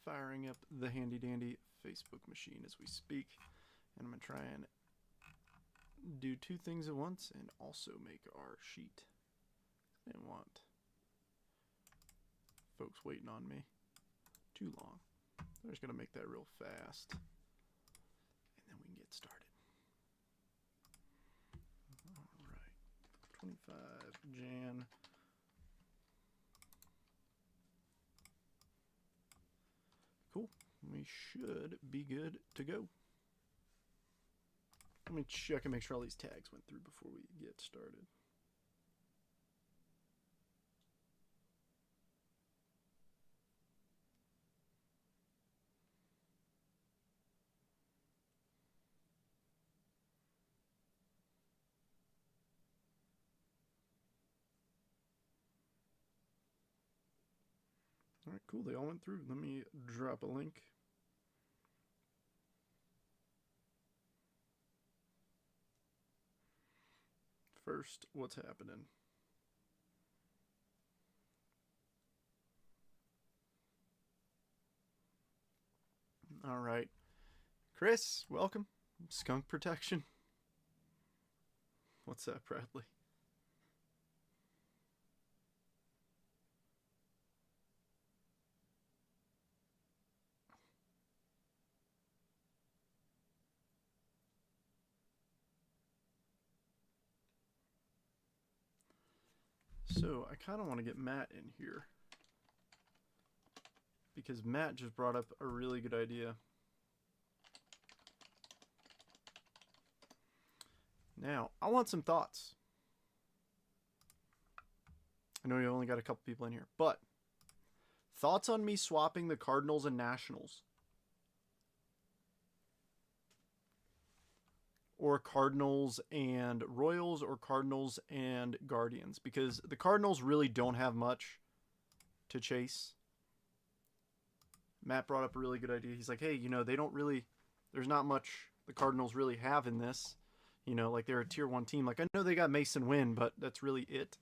firing up the handy dandy Facebook machine as we speak. And I'm going to try and do two things at once and also make our sheet. I didn't want folks waiting on me too long. I'm just going to make that real fast. And then we can get started. Alright, 25 Jan. Cool. We should be good to go. Let me check and make sure all these tags went through before we get started. All right, cool. They all went through. Let me drop a link. First, what's happening? All right. Chris, welcome. Skunk protection. What's that, Bradley? So I kind of want to get Matt in here because Matt just brought up a really good idea. Now, I want some thoughts. I know you only got a couple people in here, but thoughts on me swapping the Cardinals and Nationals? Or Cardinals and Royals, or Cardinals and Guardians, because the Cardinals really don't have much to chase. Matt brought up a really good idea. He's like, hey, you know, they don't really, there's not much the Cardinals really have in this. You know, like they're a tier 1 team. Like I know they got Mason Wynn, but that's really it.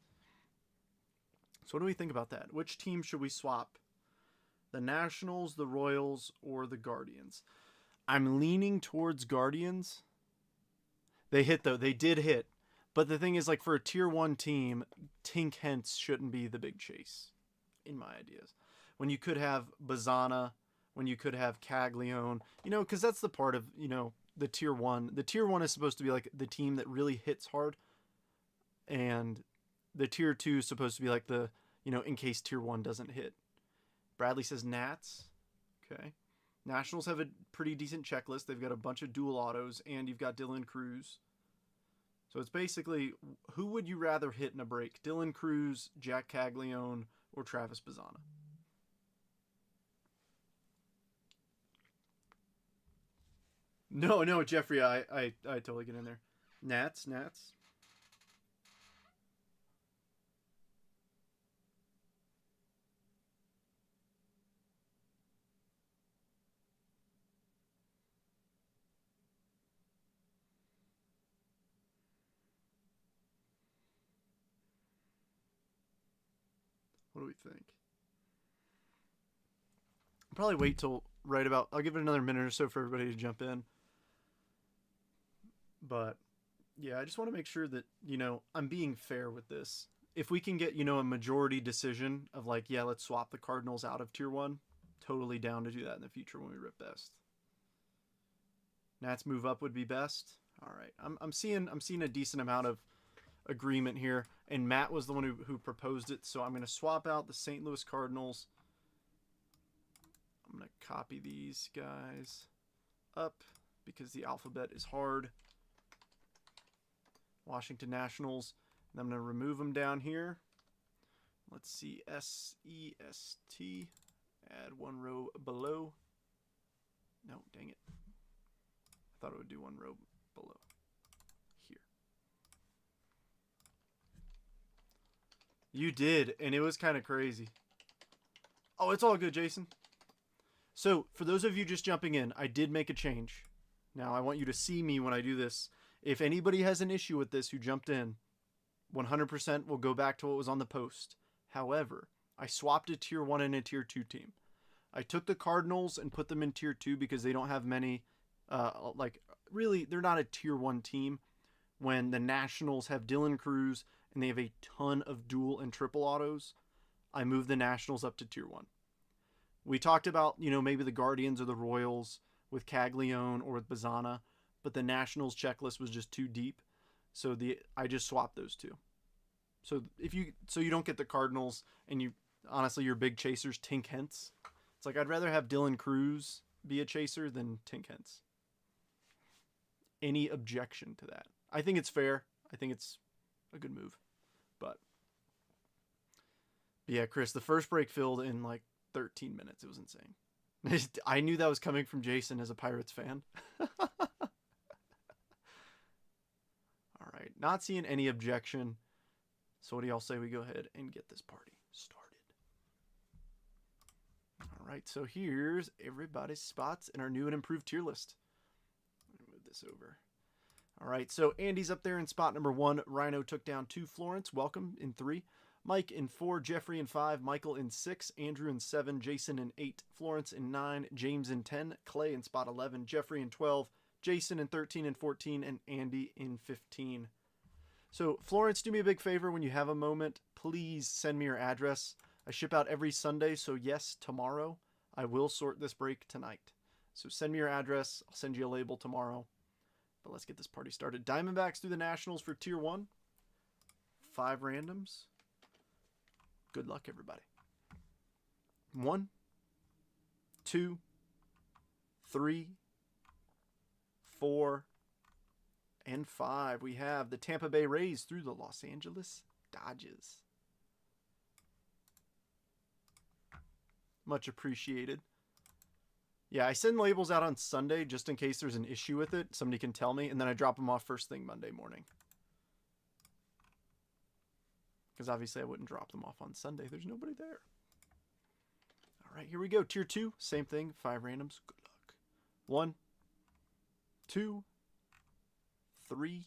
So what do we think about that? Which team should we swap? The Nationals, the Royals, or the Guardians? I'm leaning towards Guardians. They hit though. They did hit. But the thing is, like for a tier 1 team, Tink Hence shouldn't be the big chase, in my ideas. When you could have Bazana, when you could have Caglione, you know, because that's the part of, you know, the tier 1. The tier 1 is supposed to be like the team that really hits hard. And the tier 2 is supposed to be like the, you know, in case tier 1 doesn't hit. Bradley says Nats. Okay. Nationals have a pretty decent checklist. They've got a bunch of dual autos, and you've got Dylan Cruz. So it's basically, who would you rather hit in a break? Dylan Cruz, Jack Caglione, or Travis Bazana? No, Jeffrey, I totally get in there. Nats. What do we think? I'll probably wait till right about, I'll give it another minute or so for everybody to jump in. But yeah, I just want to make sure that, you know, I'm being fair with this. If we can get, you know, a majority decision of like, yeah, let's swap the Cardinals out of tier 1, totally down to do that in the future when we rip best. Nats move up would be best. All right. I'm seeing a decent amount of agreement here, and Matt was the one who proposed it, so I'm going to swap out the St. Louis Cardinals. I'm going to copy these guys up because the alphabet is hard. Washington Nationals. And I'm going to remove them down here. Let's see, S-E-S-T. Add one row below. No, dang it. I thought it would do one row below. Here. You did, and it was kind of crazy. Oh, it's all good, Jason. So, for those of you just jumping in, I did make a change. Now, I want you to see me when I do this. If anybody has an issue with this who jumped in, 100% will go back to what was on the post. However, I swapped a tier 1 and a tier 2 team. I took the Cardinals and put them in tier 2 because they don't have many, like, really, they're not a tier 1 team. When the Nationals have Dylan Cruz and they have a ton of dual and triple autos, I moved the Nationals up to tier 1. We talked about, maybe the Guardians or the Royals with Caglione or with Bazzana, but the Nationals checklist was just too deep. So I just swapped those two. So you don't get the Cardinals and you honestly your big chasers Tink Hence. It's like I'd rather have Dylan Cruz be a chaser than Tink Hence. Any objection to that? I think it's fair. I think it's a good move. But yeah, Chris, the first break filled in like 13 minutes. It was insane. I knew that was coming from Jason as a Pirates fan. All right, not seeing any objection. So what do y'all say we go ahead and get this party started? All right, so here's everybody's spots in our new and improved tier list. Let me move this over. All right, so Andy's up there in spot number 1. Rhino took down 2. Florence, welcome, in 3. Mike in 4. Jeffrey in 5. Michael in 6. Andrew in 7. Jason in 8. Florence in 9. James in 10. Clay in spot 11. Jeffrey in 12. Jason in 13 and 14. And Andy in 15. So, Florence, do me a big favor when you have a moment. Please send me your address. I ship out every Sunday, so yes, tomorrow. I will sort this break tonight. So send me your address. I'll send you a label tomorrow. But let's get this party started. Diamondbacks through the Nationals for Tier 1. 5 randoms. Good luck, everybody. 1, 2, 3, 4, and 5. We have the Tampa Bay Rays through the Los Angeles Dodgers. Much appreciated. Yeah, I send labels out on Sunday just in case there's an issue with it. Somebody can tell me, and then I drop them off first thing Monday morning. Because obviously I wouldn't drop them off on Sunday. There's nobody there. All right, here we go. Tier 2, same thing. 5 randoms. Good luck. 1, 2, 3,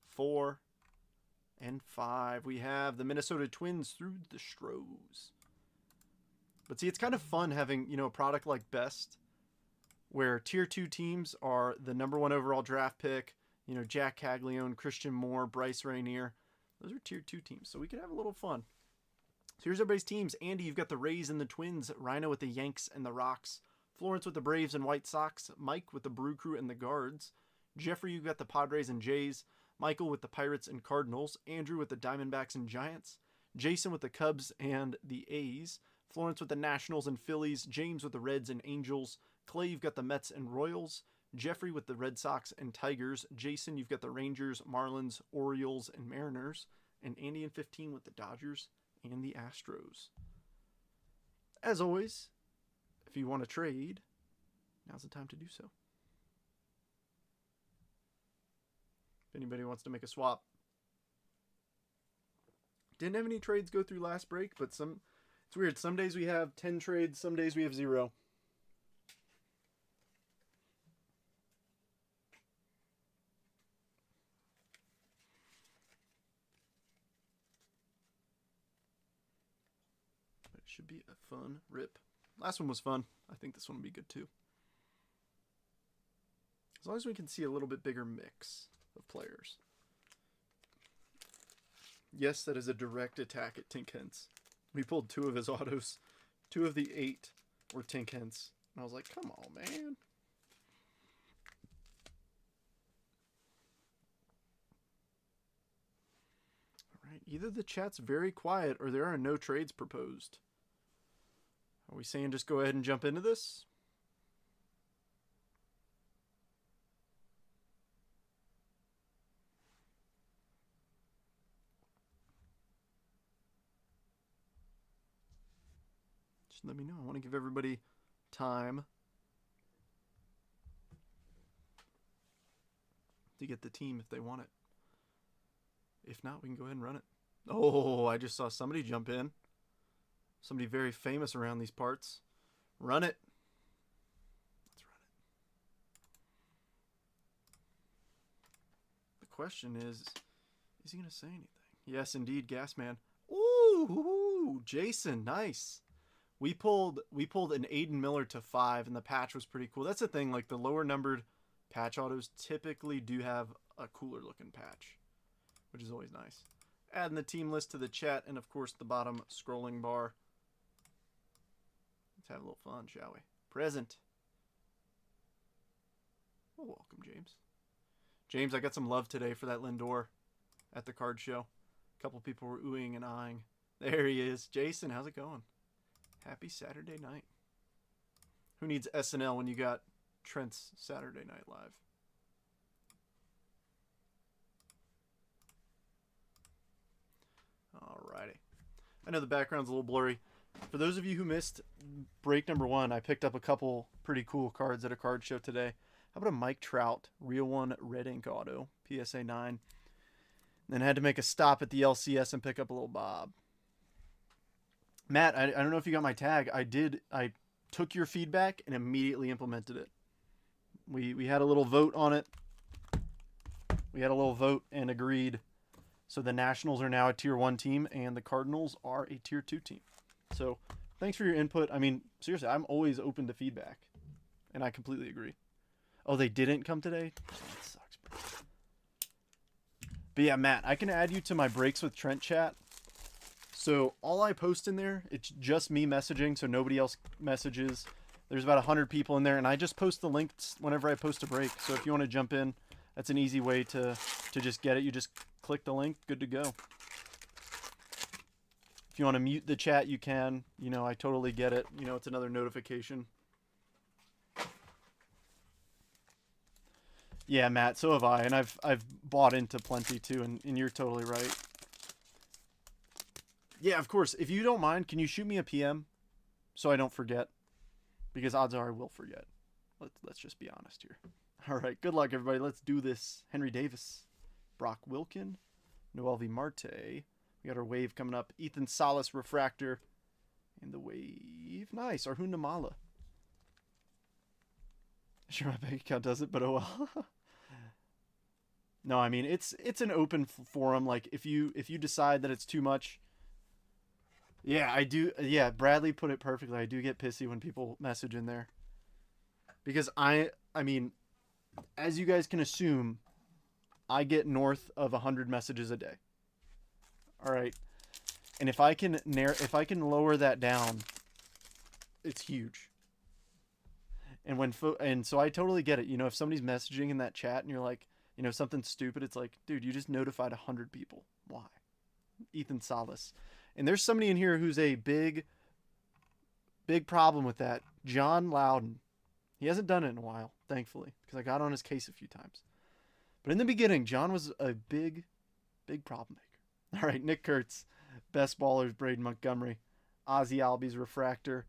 4, and 5. We have the Minnesota Twins through the Stros. But see, it's kind of fun having, a product like Best, where Tier 2 teams are the number 1 overall draft pick, Jack Caglione, Christian Moore, Bryce Rainier. Those are Tier 2 teams, so we could have a little fun. So here's everybody's teams. Andy, you've got the Rays and the Twins. Rhino with the Yanks and the Rocks. Florence with the Braves and White Sox. Mike with the Brew Crew and the Guards. Jeffrey, you've got the Padres and Jays. Michael with the Pirates and Cardinals. Andrew with the Diamondbacks and Giants. Jason with the Cubs and the A's. Florence with the Nationals and Phillies. James with the Reds and Angels. Clay, you've got the Mets and Royals. Jeffrey with the Red Sox and Tigers. Jason, you've got the Rangers, Marlins, Orioles, and Mariners. And Andy in 15 with the Dodgers and the Astros. As always, if you want to trade, now's the time to do so. If anybody wants to make a swap. Didn't have any trades go through last break, but it's weird. Some days we have 10 trades, some days we have 0. But it should be a fun rip. Last one was fun. I think this one will be good too. As long as we can see a little bit bigger mix of players. Yes, that is a direct attack at Tink Hence. We pulled 2 of his autos. 2 of the 8 were Tink Hence. And I was like, come on, man. All right, either the chat's very quiet or there are no trades proposed. Are we saying just go ahead and jump into this? Just let me know. I want to give everybody time to get the team if they want it. If not, we can go ahead and run it. Oh, I just saw somebody jump in. Somebody very famous around these parts. Run it. Let's run it. The question is he going to say anything? Yes, indeed, Gasman. Ooh, Jason, nice. We pulled an Aiden Miller to 5, and the patch was pretty cool. That's the thing. Like the lower numbered patch autos typically do have a cooler looking patch, which is always nice. Adding the team list to the chat, and of course the bottom scrolling bar. Let's have a little fun, shall we? Present. Oh, welcome, James. James, I got some love today for that Lindor at the card show. A couple people were oohing and eyeing. There he is. Jason, how's it going? Happy Saturday night. Who needs SNL when you got Trent's Saturday Night Live? Alrighty. I know the background's a little blurry. For those of you who missed break number 1, I picked up a couple pretty cool cards at a card show today. How about a Mike Trout Real 1 red ink auto, PSA 9. Then I had to make a stop at the LCS and pick up a little Bob. Matt, I don't know if you got my tag. I took your feedback and immediately implemented it. We had a little vote on it. We had a little vote and agreed. So the Nationals are now a Tier 1 team, and the Cardinals are a Tier 2 team. So thanks for your input. I mean, seriously, I'm always open to feedback. And I completely agree. Oh, they didn't come today? That sucks, bro. But yeah, Matt, I can add you to my Breaks with Trent chat. So all I post in there, it's just me messaging, so nobody else messages. There's about 100 people in there, and I just post the links whenever I post a break. So if you want to jump in, that's an easy way to just get it. You just click the link, good to go. If you want to mute the chat, you can. You know, I totally get it. You know, it's another notification. Yeah, Matt, so have I, and I've bought into plenty too, and you're totally right. Yeah, of course. If you don't mind, can you shoot me a PM so I don't forget? Because odds are I will forget. Let's just be honest here. All right, good luck, everybody. Let's do this. Henry Davis, Brock Wilkin, Noel V. Marte. We got our wave coming up. Ethan Salas, Refractor, and the wave. Nice. Arjun Namala. Sure, my bank account does it, but oh well. No, I mean it's an open forum. Like if you decide that it's too much. Yeah, I do. Yeah, Bradley put it perfectly. I do get pissy when people message in there. Because I mean, as you guys can assume, I get north of 100 messages a day. All right. And if I can lower that down, it's huge. And so I totally get it. You know, if somebody's messaging in that chat and you're like, you know, something stupid, it's like, dude, you just notified 100 people. Why? Ethan Salas. And there's somebody in here who's a big problem with that. John Loudon. He hasn't done it in a while, thankfully, because I got on his case a few times. But in the beginning, John was a big problem maker. All right, Nick Kurtz, Best Ballers, Braden Montgomery, Ozzy Albies, Refractor,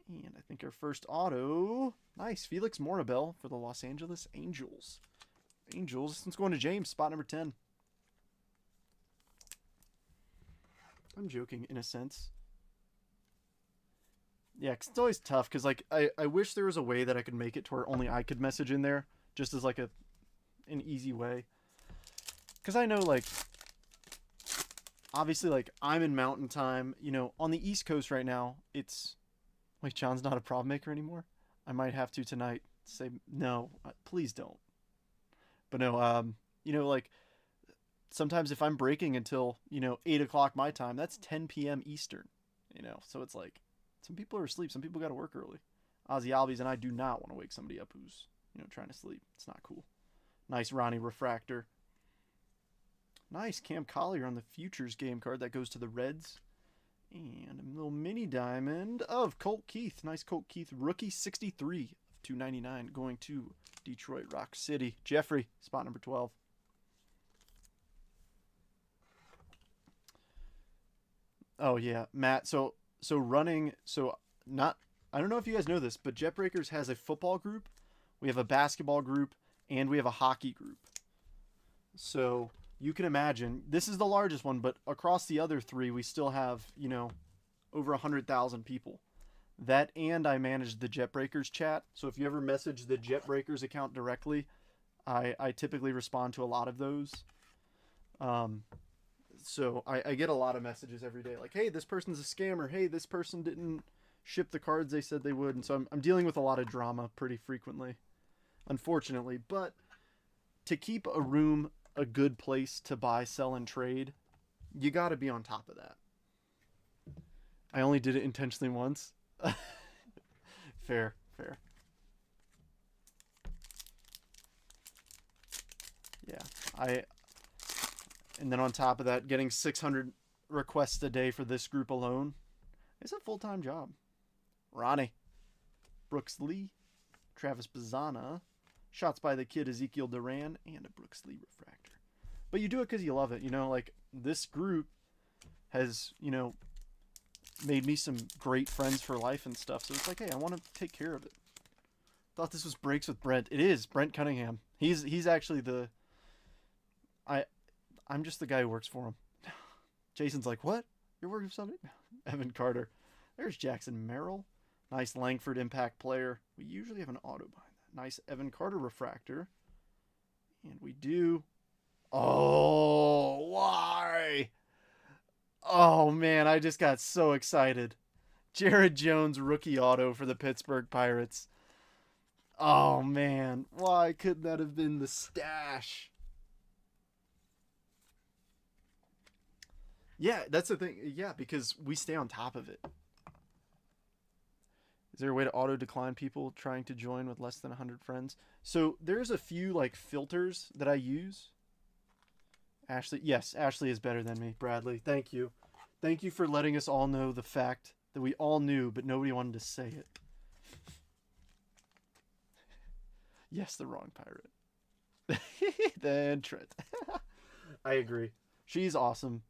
and I think our first auto, nice, Felix Morabel for the Los Angeles Angels. Let's go on to James, spot number 10. I'm joking in a sense. Yeah, 'cause it's always tough because like I wish there was a way that I could make it to where only I could message in there just as like an easy way. Because I know like obviously like I'm in mountain time, you know, on the East Coast right now, it's like John's not a problem maker anymore. I might have to tonight say no, please don't. But no, you know, like sometimes if I'm breaking until, you know, 8 o'clock my time, that's 10 p.m. Eastern, you know, so it's like some people are asleep. Some people got to work early. Ozzy Albies and I do not want to wake somebody up who's, you know, trying to sleep. It's not cool. Nice Ronnie Refractor. Nice Cam Collier on the Futures game card. That goes to the Reds. And a little mini diamond of Colt Keith. Nice Colt Keith. Rookie 63 of 299 going to Detroit Rock City. Jeffrey, spot number 12. Oh, yeah. Matt, so running, I don't know if you guys know this, but JetBreakers has a football group, we have a basketball group, and we have a hockey group. So you can imagine, this is the largest one, but across the other three, we still have, you know, over 100,000 people. That and I manage the JetBreakers chat. So if you ever message the JetBreakers account directly, I typically respond to a lot of those. So I get a lot of messages every day like, hey, this person's a scammer. Hey, this person didn't, ship the cards they said they would, and so I'm dealing with a lot of drama pretty frequently, unfortunately. But to keep a room a good place to buy, sell, and trade, you got to be on top of that. I only did it intentionally once. Fair, fair. Yeah, and then on top of that, getting 600 requests a day for this group alone is a full-time job. Ronnie, Brooks Lee, Travis Bazana, shots by the kid Ezekiel Duran, and a Brooks Lee refractor. But you do it because you love it. You know, like this group has, you know, made me some great friends for life and stuff. So it's like, hey, I want to take care of it. Thought this was Breaks with Brent. It is Brent Cunningham. He's actually I'm just the guy who works for him. Jason's like, what? You're working for somebody? Evan Carter. There's Jackson Merrill. Nice Langford impact player. We usually have an auto behind that. Nice Evan Carter refractor. And we do. Oh, why? Oh, man, I just got so excited. Jared Jones rookie auto for the Pittsburgh Pirates. Oh, man. Why couldn't that have been the stash? Yeah, that's the thing. Yeah, because we stay on top of it. Is there a way to auto decline people trying to join with less than 100 friends? So there's a few like filters that I use. Ashley, yes, Ashley is better than me. Bradley, thank you. Thank you for letting us all know the fact that we all knew, but nobody wanted to say it. Yes, the wrong pirate. Then Trent. I agree. She's awesome.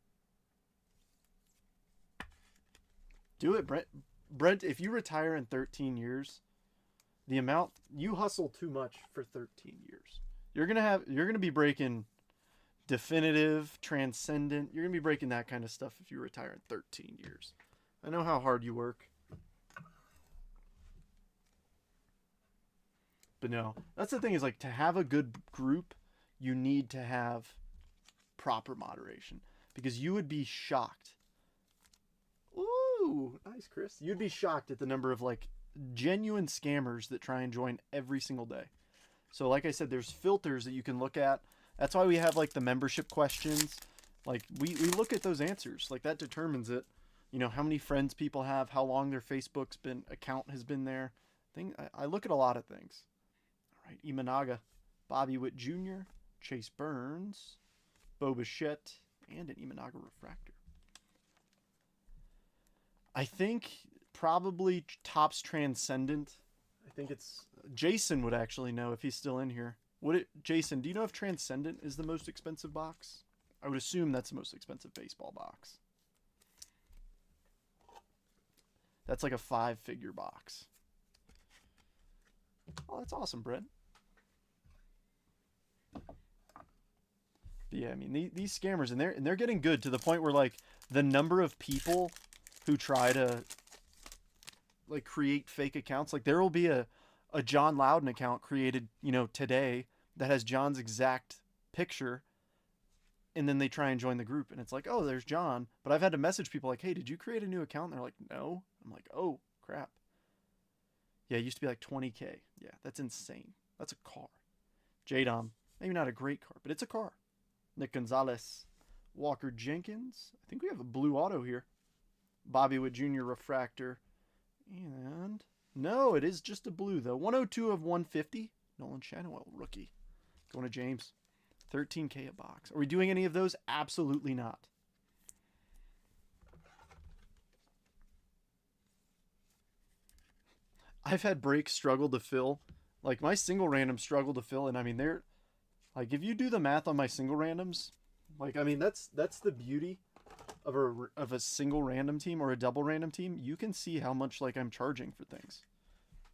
Do it, Brent. Brent, if you retire in 13 years, the amount you hustle too much for 13 years. You're gonna be breaking definitive, transcendent. You're gonna be breaking that kind of stuff if you retire in 13 years. I know how hard you work. But no, that's the thing is like to have a good group, you need to have proper moderation because you would be shocked. Ooh, nice, Chris. You'd be shocked at the number of like genuine scammers that try and join every single day. So like I said, there's filters that you can look at. That's why we have like the membership questions. Like we look at those answers. Like that determines it. You know, how many friends people have, how long their Facebook's account has been there. I look at a lot of things. All right, Imanaga, Bobby Witt Jr., Chase Burns, Bo Bichette, and an Imanaga refractor. I think probably Topps Transcendent. I think it's Jason would actually know if he's still in here. Jason, do you know if Transcendent is the most expensive box? I would assume that's the most expensive baseball box. That's like a 5-figure box. Oh, that's awesome, Brett. But yeah, I mean these scammers and they're getting good to the point where like the number of people who try to like create fake accounts, like there will be a John Loudon account created, you know, today that has John's exact picture, and then they try and join the group, and it's like, oh, there's John. But I've had to message people like, hey, did you create a new account? And they're like, no. I'm like, oh crap. Yeah, it used to be like 20K. Yeah, that's insane. That's a car. J-Dom, maybe not a great car, but it's a car. Nick Gonzalez, Walker Jenkins. I think we have a blue auto here. Bobby Witt Jr. refractor. And no, it is just a blue though. 102 of 150. Nolan Shadowell, rookie. Going to James. 13K a box. Are we doing any of those? Absolutely not. I've had breaks struggle to fill. Like my single random struggle to fill, and I mean they're like if you do the math on my single randoms, like I mean that's the beauty of a single random team or a double random team. You can see how much like I'm charging for things.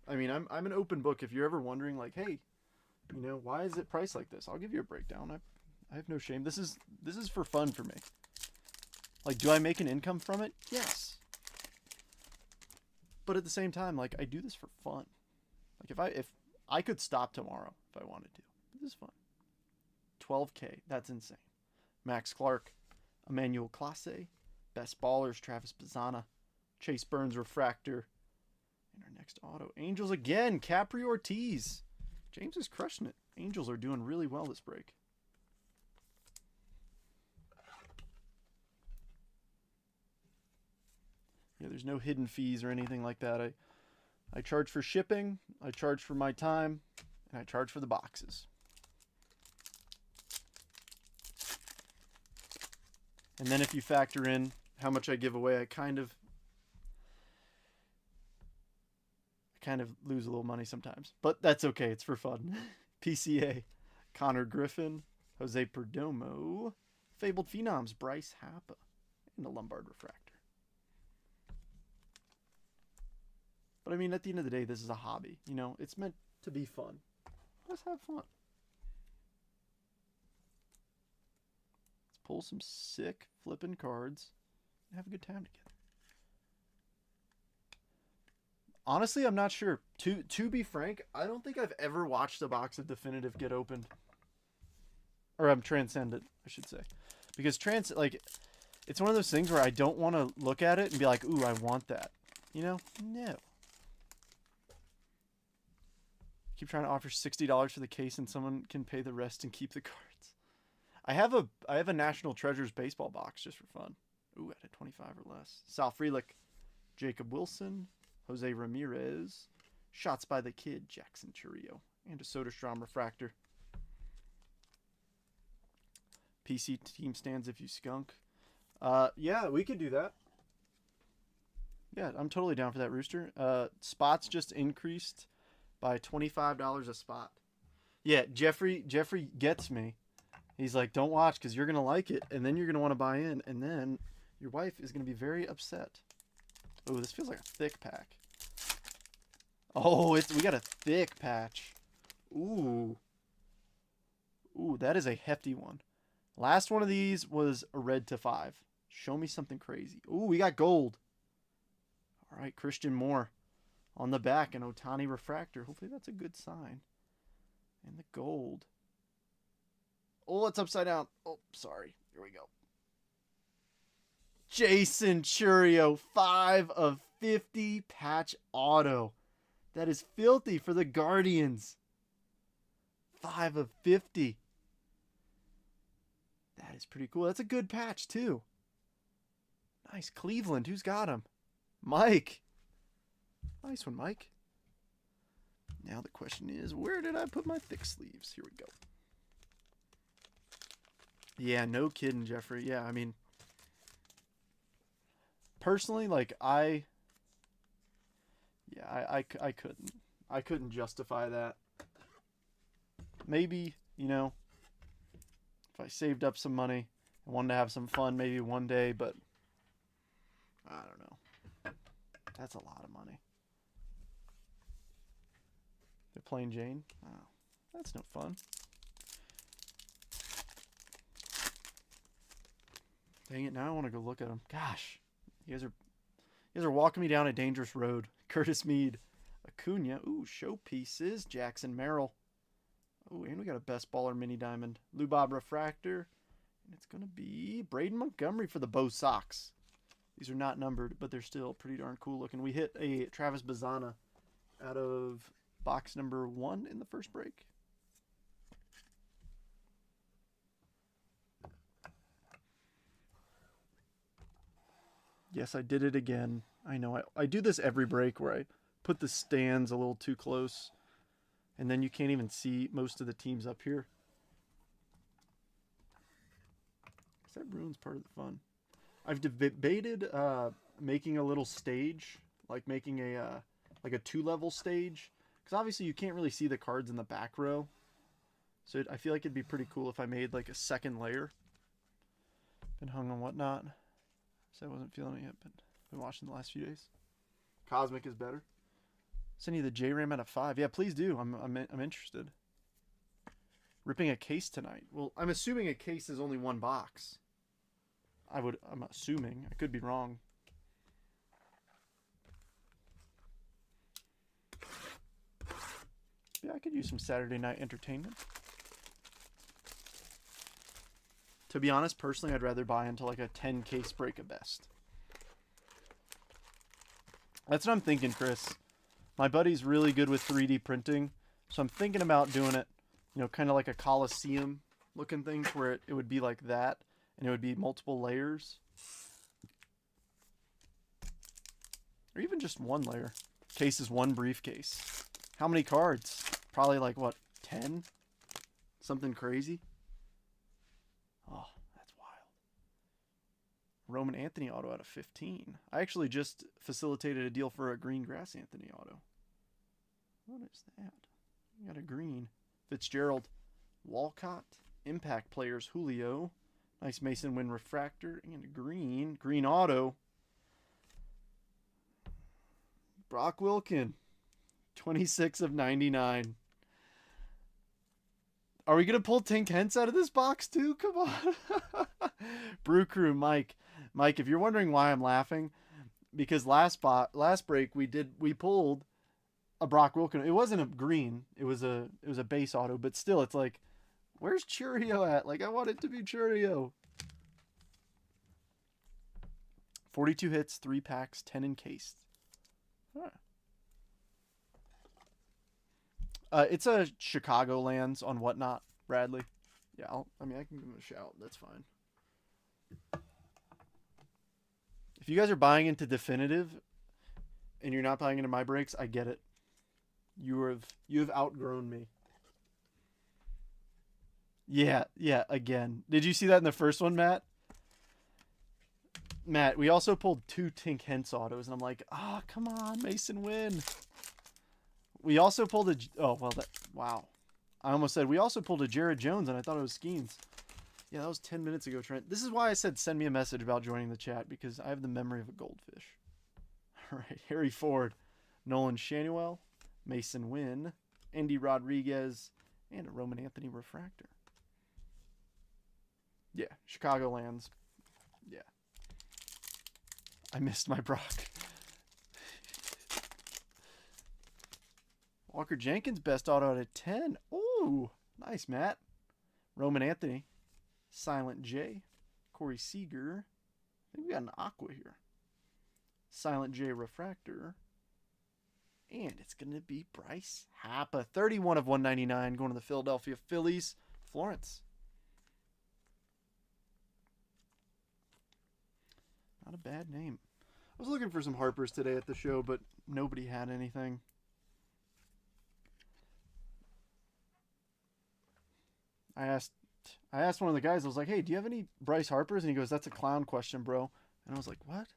I mean I'm an open book. If you're ever wondering like, hey, you know, why is it priced like this? I'll give you a breakdown. I have no shame. This is for fun for me. Like, do I make an income from it? Yes. But at the same time, like I do this for fun. Like if I could stop tomorrow if I wanted to. This is fun. 12K. That's insane. Max Clark, Emmanuel Classe, Best Ballers, Travis Bazana, Chase Burns refractor, Next auto. Angels again. Capri Ortiz. James is crushing it. Angels are doing really well this break. Yeah, there's no hidden fees or anything like that. I charge for shipping, I charge for my time, and I charge for the boxes. And then if you factor in how much I give away, I kind of lose a little money sometimes. But that's okay, it's for fun. PCA, Connor Griffin, Jose Perdomo, Fabled Phenoms, Bryce Harper, and the Lombard Refractor. But I mean, at the end of the day, this is a hobby. You know, it's meant to be fun. Let's have fun. Let's pull some sick flipping cards and have a good time together. Honestly, I'm not sure. To be frank, I don't think I've ever watched a box of Definitive get opened. Or Transcendent, I should say. Because it's one of those things where I don't want to look at it and be like, ooh, I want that. You know? No. Keep trying to offer $60 for the case and someone can pay the rest and keep the cards. I have a National Treasures baseball box just for fun. Ooh, at a 25 or less. Sal Frelick, Jacob Wilson, Jose Ramirez, Shots by the Kid, Jackson Churio, and a Soderstrom Refractor. PC team stands if you skunk. Yeah, we could do that. Yeah, I'm totally down for that, Rooster. Spots just increased by $25 a spot. Yeah, Jeffrey gets me. He's like, don't watch because you're going to like it, and then you're going to want to buy in, and then your wife is going to be very upset. Oh, this feels like a thick pack. Oh, we got a thick patch. Ooh. Ooh, that is a hefty one. Last one of these was a red to 5. Show me something crazy. Ooh, we got gold. All right, Christian Moore on the back, an Ohtani refractor. Hopefully that's a good sign. And the gold. Oh, it's upside down. Oh, sorry. Here we go. Jason Churio, 5 of 50 patch auto. That is filthy for the Guardians. 5 of 50. That is pretty cool. That's a good patch, too. Nice. Cleveland. Who's got him? Mike. Nice one, Mike. Now the question is, where did I put my thick sleeves? Here we go. Yeah, no kidding, Jeffrey. Yeah, I mean, personally, like, I couldn't. I couldn't justify that. Maybe, you know, if I saved up some money and wanted to have some fun maybe one day, but I don't know. That's a lot of money. They're playing Jane? Oh, that's no fun. Dang it, now I want to go look at them. Gosh, you guys are walking me down a dangerous road. Curtis Mead, Acuna, ooh, showpieces, Jackson Merrill. Oh, and we got a Best Baller Mini Diamond. Lou Bob Refractor. And it's going to be Braden Montgomery for the Bo Sox. These are not numbered, but they're still pretty darn cool looking. We hit a Travis Bazzana out of box number 1 in the first break. Yes, I did it again. I know. I do this every break where I put the stands a little too close. And then you can't even see most of the teams up here. That ruins part of the fun. I've debated making a little stage, like making a 2-level stage, because obviously you can't really see the cards in the back row. So I feel like it'd be pretty cool if I made like a second layer. Been hung on whatnot, so I wasn't feeling it yet, but been watching the last few days. Cosmic is better. Send you the J-Ram out of 5. Yeah, please do. I'm interested. Ripping a case tonight. Well, I'm assuming a case is only 1 box. I'm assuming. I could be wrong. Yeah, I could use some Saturday night entertainment. To be honest, personally, I'd rather buy into like a 10 case break at best. That's what I'm thinking, Chris. My buddy's really good with 3D printing, so I'm thinking about doing it, you know, kind of like a Coliseum looking thing where it would be like that, and it would be multiple layers. Or even just one layer. Case is one briefcase. How many cards? Probably like, what, 10? Something crazy? Oh, that's wild. Roman Anthony auto out of 15. I actually just facilitated a deal for a green Grass Anthony auto. What is that? We got a green. Fitzgerald. Walcott. Impact Players. Julio. Nice Mason Win refractor. And a green. Green auto. Brock Wilkin. 26 of 99. Are we going to pull Tink Hence out of this box too? Come on. Brew Crew, Mike. Mike, if you're wondering why I'm laughing, because last break we pulled a Brock Wilkin. It wasn't a green. It was a base auto, but still it's like, where's Churio at? Like, I want it to be Churio. 42 hits, 3 packs, 10 encased. Huh. It's a Chicagolands on Whatnot, Bradley. Yeah, I can give him a shout. That's fine. If you guys are buying into Definitive and you're not buying into my breaks, I get it. You have outgrown me. Yeah, again. Did you see that in the first one, Matt? Matt, we also pulled 2 Tink Hence autos, and I'm like, oh, come on, Mason Win. We also pulled a... Oh, well, wow. I almost said we also pulled a Jared Jones, and I thought it was Skeens. Yeah, that was 10 minutes ago, Trent. This is why I said send me a message about joining the chat, because I have the memory of a goldfish. All right, Harry Ford, Nolan Shanuel, Mason Win, Andy Rodriguez, and a Roman Anthony refractor. Yeah, Chicagolands. Yeah. I missed my Brock. Walker Jenkins, best auto out of 10. Ooh, nice, Matt. Roman Anthony. Silent J. Corey Seager. I think we got an Aqua here. Silent J refractor. And it's going to be Bryce Happa. 31 of 199 going to the Philadelphia Phillies. Florence. Not a bad name. I was looking for some Harpers today at the show, but nobody had anything. I asked one of the guys, I was like, hey, do you have any Bryce Harpers? And he goes, that's a clown question, bro. And I was like, what?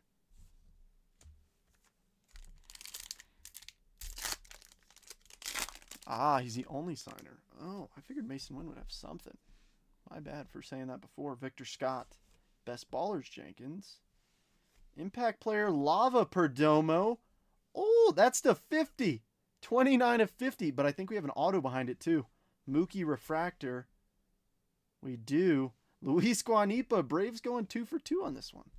Ah, he's the only signer. Oh, I figured Mason Wynn would have something. My bad for saying that before. Victor Scott. Best Ballers Jenkins. Impact Player Lava Perdomo. Oh, that's the 50. 29 of 50. But I think we have an auto behind it too. Mookie Refractor. We do. Luis Guanipa. Braves going 2 for 2 on this one.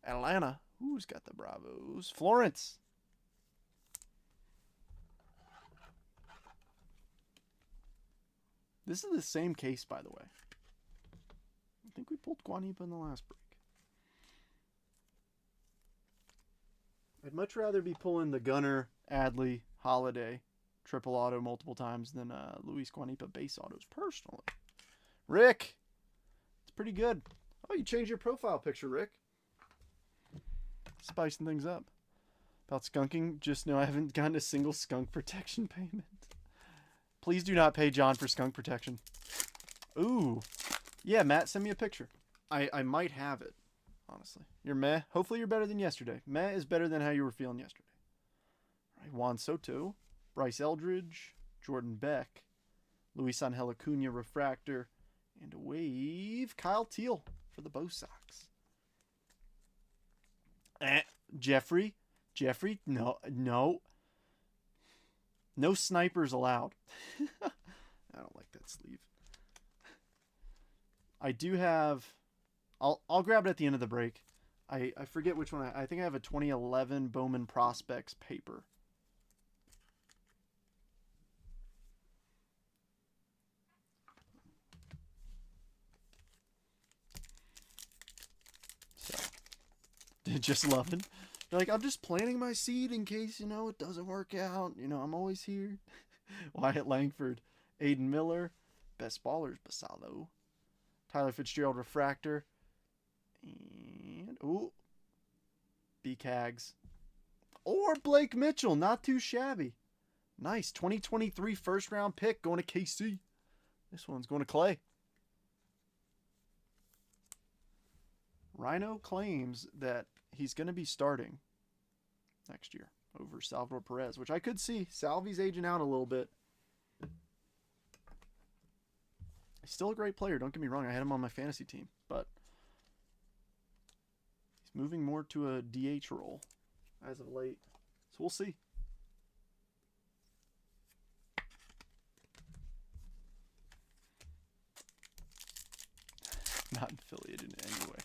Atlanta. Who's got the Bravos? Florence. This is the same case, by the way. I think we pulled Guanipa in the last break. I'd much rather be pulling the Gunner, Adley, Holiday, triple auto multiple times than Luis Guanipa base autos, personally. Rick! It's pretty good. Oh, you changed your profile picture, Rick. Spicing things up. About skunking, just know I haven't gotten a single skunk protection payment. Please do not pay John for skunk protection. Ooh. Yeah, Matt, send me a picture. I might have it, honestly. You're meh. Hopefully you're better than yesterday. Meh is better than how you were feeling yesterday. All right, Juan Soto, Bryce Eldridge, Jordan Beck, Luis Angel Acuna refractor, and a wave, Kyle Teal for the Bo Sox. Jeffrey, no. No snipers allowed. I don't like that sleeve. I do have... I'll grab it at the end of the break. I forget which one. I think I have a 2011 Bowman Prospects paper. So, just loving. They're like, I'm just planting my seed in case, it doesn't work out. I'm always here. Wyatt Langford, Aiden Miller, Best Ballers, Basalo, Tyler Fitzgerald, Refractor, and, B. Cags. Or Blake Mitchell, not too shabby. Nice, 2023 first round pick going to KC. This one's going to Clay. Rhino claims that he's going to be starting next year over Salvador Perez, which I could see. Salvi's aging out a little bit. He's still a great player, don't get me wrong. I had him on my fantasy team, but he's moving more to a DH role as of late. So we'll see. Not affiliated in any way.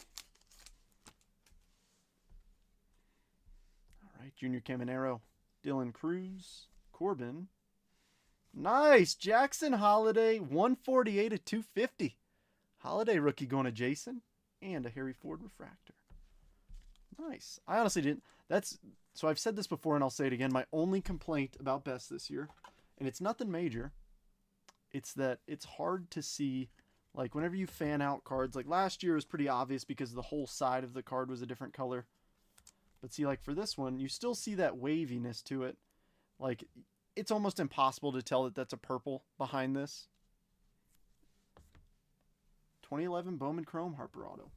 All right, Junior Caminero, Dylan Cruz, Corbin. Nice, Jackson Holiday, 148 at 250. Holiday rookie going to Jason, and a Harry Ford refractor. Nice. I honestly didn't. So I've said this before, and I'll say it again. My only complaint about Best this year, and it's nothing major, it's that it's hard to see. Like, whenever you fan out cards, like last year was pretty obvious because the whole side of the card was a different color. But see, like for this one, you still see that waviness to it. Like, it's almost impossible to tell that that's a purple behind this. 2011 Bowman Chrome Harper Auto.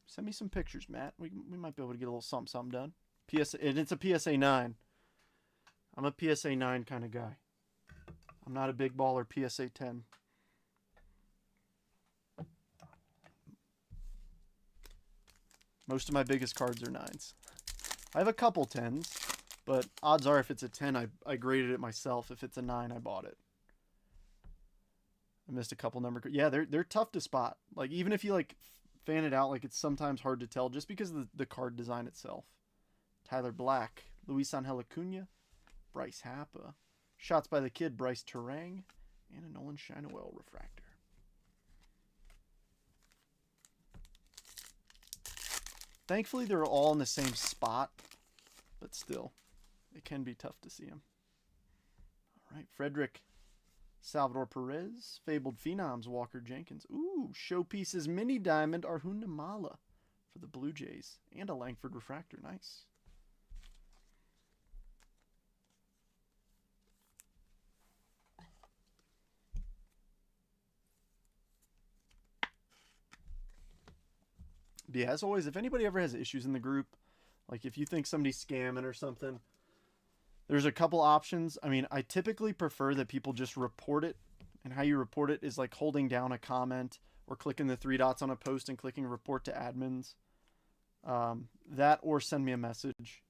Send me some pictures, Matt. We might be able to get a little something done. And it's a PSA 9. I'm a PSA 9 kind of guy. I'm not a big baller PSA 10. Most of my biggest cards are 9s. I have a couple 10s, but odds are if it's a 10, I graded it myself. If it's a 9, I bought it. I missed a couple number. Yeah, they're tough to spot. Like, even if you like fan it out, like it's sometimes hard to tell just because of the card design itself. Tyler Black, Luis Angel Acuna, Bryce Happa, Shots by the Kid, Bryce Terang, and a Nolan Shinawell refractor. Thankfully, they're all in the same spot, but still, it can be tough to see them. All right, Frederick, Salvador Perez, Fabled Phenoms, Walker Jenkins. Ooh, Showpieces Mini Diamond, Arjun Namala for the Blue Jays, and a Langford refractor. Nice. But yeah, as always, if anybody ever has issues in the group, like if you think somebody's scamming or something, there's a couple options. I mean, I typically prefer that people just report it. And how you report it is like holding down a comment or clicking the 3 dots on a post and clicking report to admins. That or send me a message.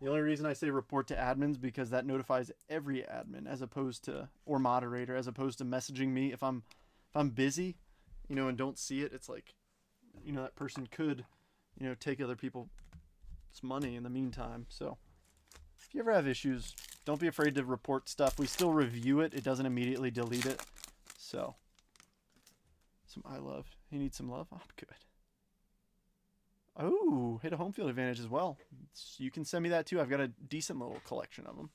The only reason I say report to admins because that notifies every admin as opposed to, or moderator, as opposed to messaging me. If I'm busy, and don't see it, it's like, that person could, take other people's money in the meantime. So if you ever have issues, don't be afraid to report stuff. We still review it. It doesn't immediately delete it. So some I love. You need some love? I'm good. Oh, hit a home field advantage as well. You can send me that too. I've got a decent little collection of them.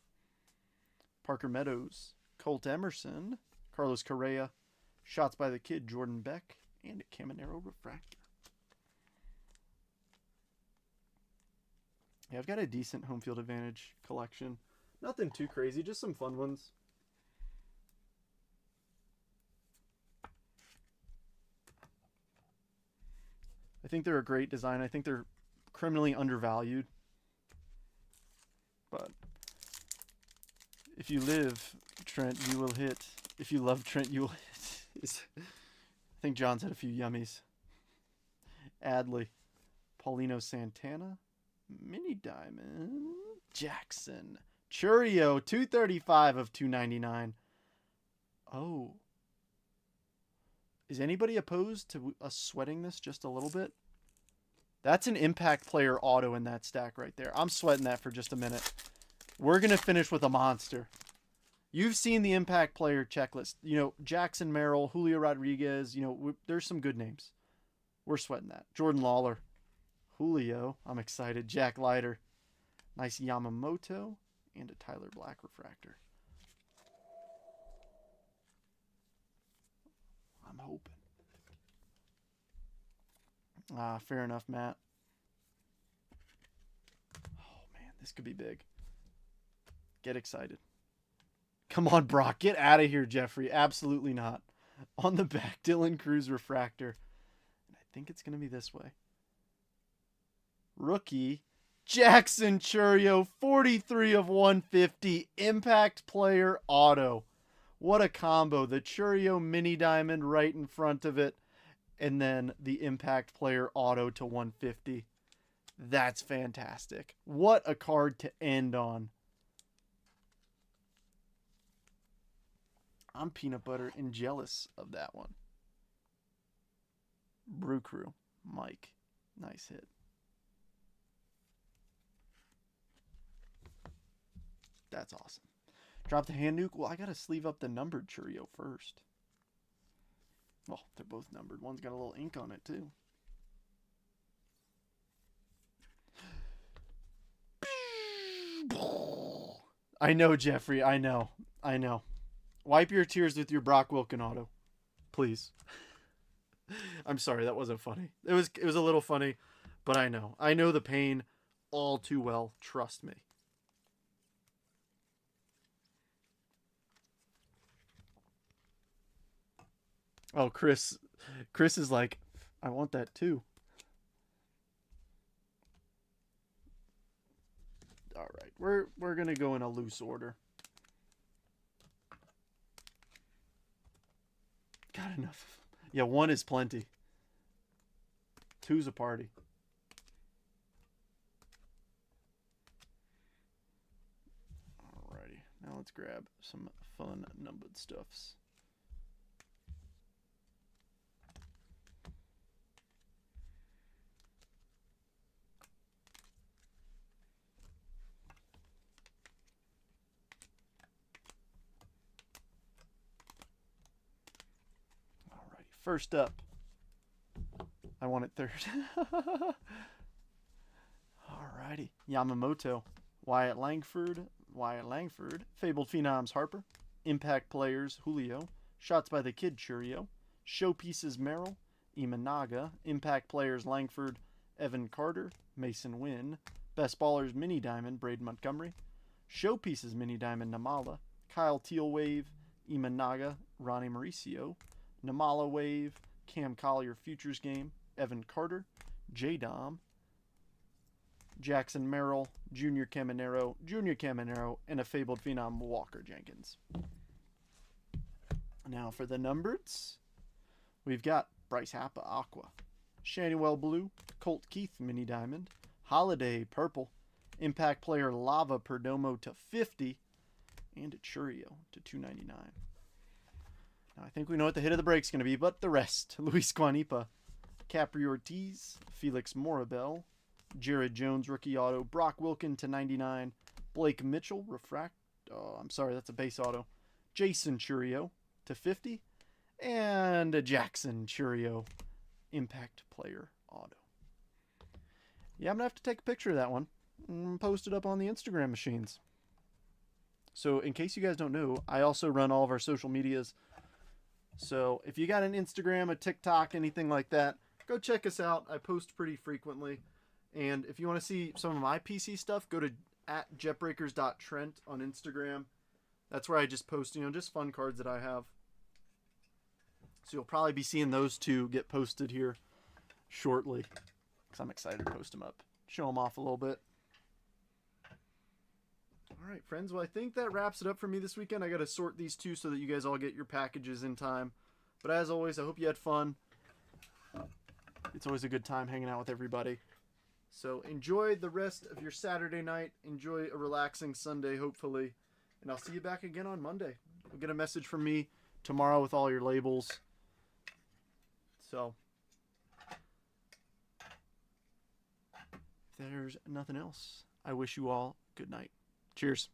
Parker Meadows, Colt Emerson, Carlos Correa, Shots by the Kid, Jordan Beck, and a Caminero refractor. Yeah, I've got a decent home field advantage collection. Nothing too crazy, just some fun ones. I think they're a great design. I think they're criminally undervalued. But if you live, Trent, you will hit. If you love Trent, you will hit. I think John's had a few yummies. Adley, Paulino Santana, Mini Diamond, Jackson, Churio, 235 of 299. Oh. Is anybody opposed to us sweating this just a little bit? That's an impact player auto in that stack right there. I'm sweating that for just a minute. We're going to finish with a monster. You've seen the impact player checklist. Jackson Merrill, Julio Rodriguez. There's some good names. We're sweating that. Jordan Lawler. Julio. I'm excited. Jack Leiter. Nice Yamamoto. And a Tyler Black refractor. I'm hoping. Fair enough, Matt. Oh, man. This could be big. Get excited. Come on, Brock. Get out of here, Jeffrey. Absolutely not. On the back, Dylan Cruz refractor. And I think it's going to be this way. Rookie, Jackson Chourio, 43 of 150. Impact player auto. What a combo. The Chourio mini diamond right in front of it. And then the impact player auto to 150. That's fantastic. What a card to end on. I'm peanut butter and jealous of that one. Brew Crew, Mike. Nice hit. That's awesome. Drop the hand nuke. Well, I got to sleeve up the numbered Chourio first. Well, they're both numbered. One's got a little ink on it, too. I know, Jeffrey. I know. Wipe your tears with your Brock Wilken auto. Please. I'm sorry, that wasn't funny. It was a little funny, but I know. I know the pain all too well. Trust me. Oh, Chris is like, I want that too. All right, we're gonna go in a loose order. Got enough. Yeah, 1 is plenty. 2's a party. Alrighty, now let's grab some fun numbered stuffs. First up, I want it third. Alrighty, Yamamoto, Wyatt Langford, Fabled Phenoms Harper, Impact Players Julio, Shots by the Kid Chourio, Showpieces Merrill, Imanaga, Impact Players Langford, Evan Carter, Mason Wynn, Best Ballers Mini Diamond Braden Montgomery, Showpieces Mini Diamond Namala, Kyle Tealwave, Imanaga, Ronnie Mauricio, Namala Wave, Cam Collier Futures Game, Evan Carter, J-Dom, Jackson Merrill, Junior Caminero, and a Fabled Phenom Walker Jenkins. Now for the numbereds, we've got Bryce Happa Aqua, Shannywell Blue, Colt Keith Mini Diamond, Holiday Purple, Impact Player Lava Perdomo to 50, and a Chourio to 299. Now, I think we know what the hit of the break's going to be, but the rest. Luis Guanipa, Capri Ortiz, Felix Morabel, Jared Jones rookie auto, Brock Wilken to 99, Blake Mitchell that's a base auto, Jason Chourio to 50, and a Jackson Chourio impact player auto. Yeah, I'm going to have to take a picture of that one and post it up on the Instagram machines. So in case you guys don't know, I also run all of our social medias. So if you got an Instagram, a TikTok, anything like that, go check us out. I post pretty frequently. And if you want to see some of my PC stuff, go to @jetbreakers.trent on Instagram. That's where I just post, just fun cards that I have. So you'll probably be seeing those two get posted here shortly. Because I'm excited to post them up. Show them off a little bit. All right, friends. Well, I think that wraps it up for me this weekend. I got to sort these two so that you guys all get your packages in time. But as always, I hope you had fun. It's always a good time hanging out with everybody. So enjoy the rest of your Saturday night. Enjoy a relaxing Sunday, hopefully. And I'll see you back again on Monday. You'll get a message from me tomorrow with all your labels. So, if there's nothing else, I wish you all good night. Cheers.